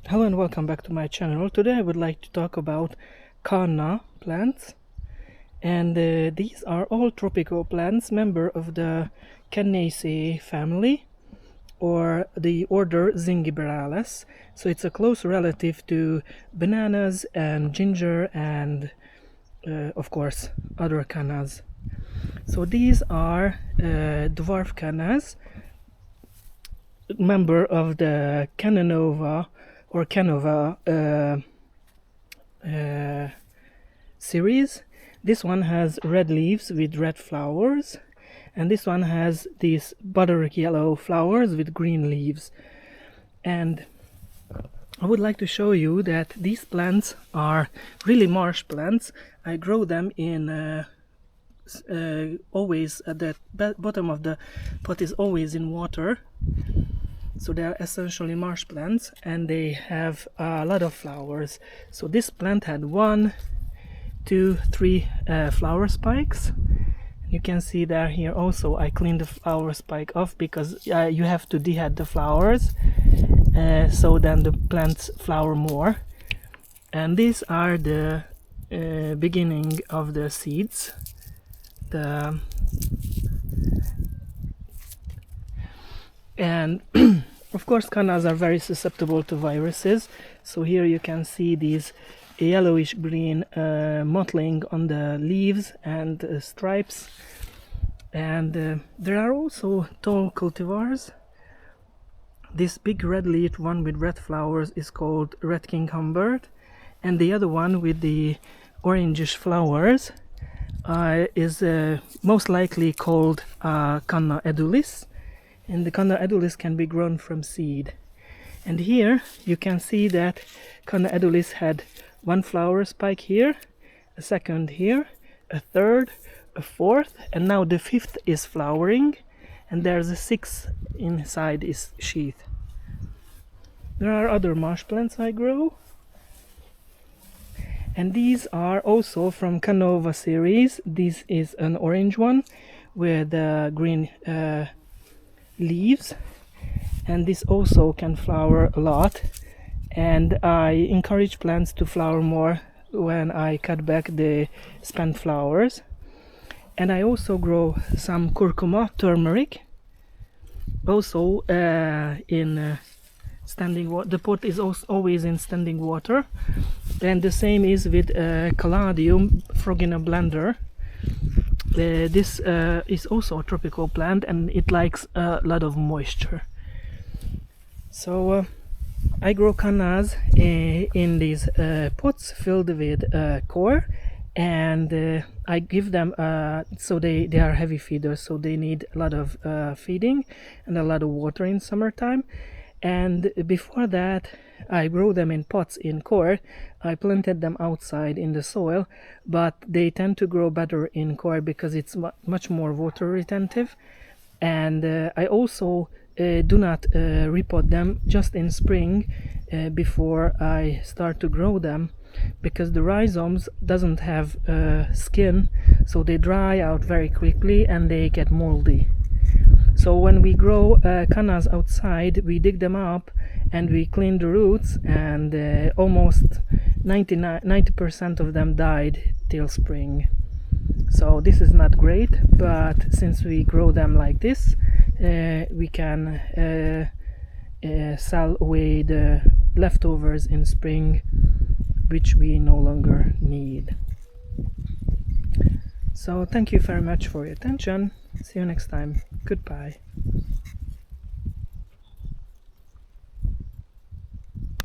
Hello and welcome back to my channel. Today I would like to talk about Canna plants, and these are all tropical plants, member of the Cannaceae family or the order Zingiberales. So it's a close relative to bananas and ginger and of course other cannas. So these are dwarf cannas, member of the Cannanova or Canova series. This one has red leaves with red flowers, and this one has these butter yellow flowers with green leaves. And I would like to show you that these plants are really marsh plants. I grow them in always at the bottom of the pot is always in water. So they are essentially marsh plants, and they have a lot of flowers. So this plant had 1, 2, 3 flower spikes. You can see that here also I cleaned the flower spike off because you have to dehead the flowers, so then the plants flower more. And these are the beginning of the seeds. And of course cannas are very susceptible to viruses, so here you can see these yellowish green mottling on the leaves and stripes. And there are also tall cultivars. This big red leafed one with red flowers is called red king humbert, and the other one with the orangish flowers is most likely called Canna edulis. And the Canna edulis can be grown from seed. And here you can see that Canna edulis had 1 flower spike here, a second here, a third, a fourth, and now the 5th is flowering, and there's a 6th inside its sheath. There are other marsh plants I grow, and these are also from Canova series. This is an orange one with green leaves, and this also can flower a lot, and I encourage plants to flower more when I cut back the spent flowers. And I also grow some curcuma, turmeric, also in standing water. The pot is always in standing water, and the same is with caladium, frog in a blender. This is also a tropical plant, and it likes a lot of moisture. So I grow cannas in these pots filled with coir, and I give them so they are heavy feeders, so they need a lot of feeding and a lot of water in summertime. And before that I grow them in pots in coir. I planted them outside in the soil, but they tend to grow better in coir because it's much more water retentive. And I also do not repot them just in spring before I start to grow them, because the rhizomes doesn't have skin, so they dry out very quickly and they get moldy. So when we grow cannas outside, we dig them up and we clean the roots, and almost 90% of them died till spring. So this is not great, but since we grow them like this, we can sell away the leftovers in spring, which we no longer need. So thank you very much for your attention. See you next time. Goodbye.